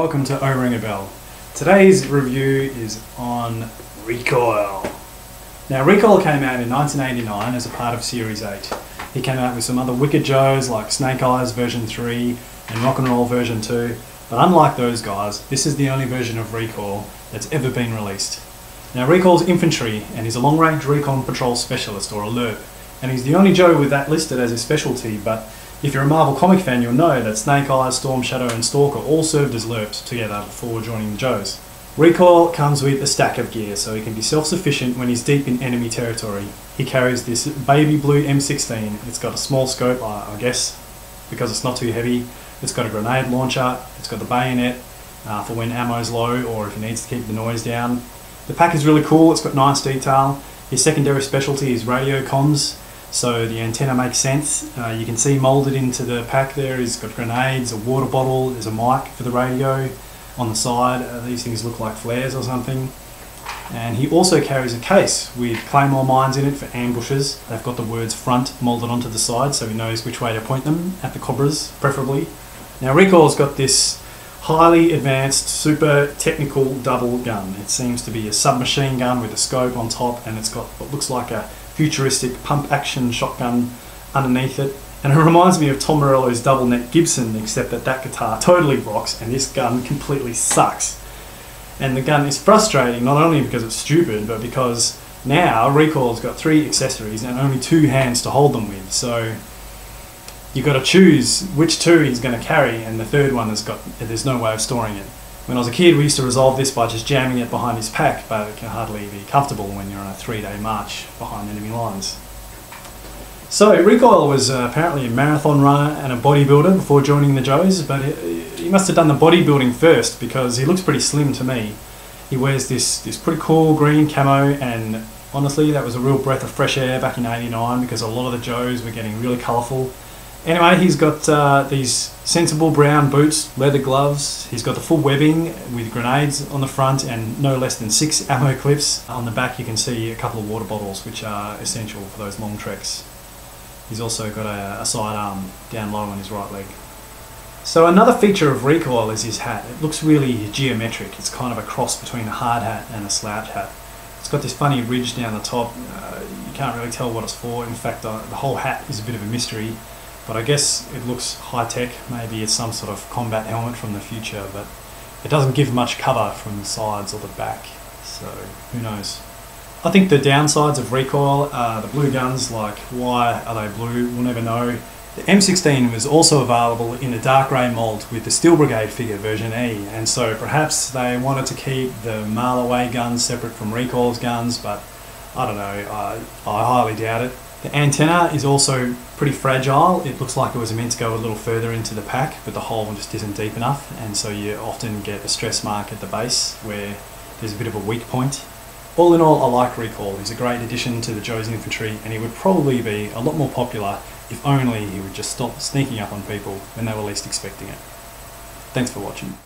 welcome to O Ring a Bell. Today's review is on Recoil. Now Recoil came out in 1989 as a part of Series 8. He came out with some other wicked Joes like Snake Eyes version 3 and Rock and Roll version 2, but unlike those guys, this is the only version of Recoil that's ever been released. Now Recoil's infantry and he's a long range recon patrol specialist, or a LRRP, and he's the only Joe with that listed as his specialty, but if you're a Marvel comic fan, you'll know that Snake Eyes, Storm Shadow and Stalker all served as LRRPs together before joining the Joes. Recoil comes with a stack of gear, so he can be self-sufficient when he's deep in enemy territory. He carries this baby blue M16. It's got a small scope, I guess, because it's not too heavy. It's got a grenade launcher, it's got the bayonet for when ammo's low or if he needs to keep the noise down. The pack is really cool, it's got nice detail. His secondary specialty is radio comms, so the antenna makes sense. You can see moulded into the pack there, he's got grenades, a water bottle, there's a mic for the radio on the side. These things look like flares or something. And he also carries a case with claymore mines in it for ambushes. They've got the words front moulded onto the side so he knows which way to point them, at the cobras preferably. Now Recoil's got this highly advanced, super technical double gun. It seems to be a submachine gun with a scope on top, and it's got what looks like a futuristic pump action shotgun underneath it. And it reminds me of Tom Morello's double neck Gibson, except that guitar totally rocks and this gun completely sucks. And the gun is frustrating not only because it's stupid, but because now Recoil's got 3 accessories and only 2 hands to hold them with. So you've got to choose which 2 he's going to carry, and the third one there's no way of storing it. When I was a kid, we used to resolve this by just jamming it behind his pack, but it can hardly be comfortable when you're on a 3-day march behind enemy lines. So Recoil was apparently a marathon runner and a bodybuilder before joining the Joes, but he must have done the bodybuilding first because he looks pretty slim to me. He wears this pretty cool green camo, and honestly that was a real breath of fresh air back in '89 because a lot of the Joes were getting really colourful. Anyway, he's got these sensible brown boots, leather gloves, he's got the full webbing with grenades on the front and no less than 6 ammo clips. On the back you can see a couple of water bottles, which are essential for those long treks. He's also got a sidearm down low on his right leg. So another feature of Recoil is his hat. It looks really geometric. It's kind of a cross between a hard hat and a slouch hat. It's got this funny ridge down the top. You can't really tell what it's for. In fact, the whole hat is a bit of a mystery. But I guess it looks high-tech. Maybe it's some sort of combat helmet from the future, but it doesn't give much cover from the sides or the back, so who knows. I think the downsides of Recoil are the blue guns. Like, why are they blue? We'll never know. The M16 was also available in a dark grey mould with the Steel Brigade figure version E, and so perhaps they wanted to keep the mile away guns separate from Recoil's guns, but I don't know, I highly doubt it. The antenna is also pretty fragile. It looks like it was meant to go a little further into the pack, but the hole just isn't deep enough, and so you often get a stress mark at the base where there's a bit of a weak point. All in all, I like Recoil. He's a great addition to the Joes infantry, and he would probably be a lot more popular if only he would just stop sneaking up on people when they were least expecting it. Thanks for watching.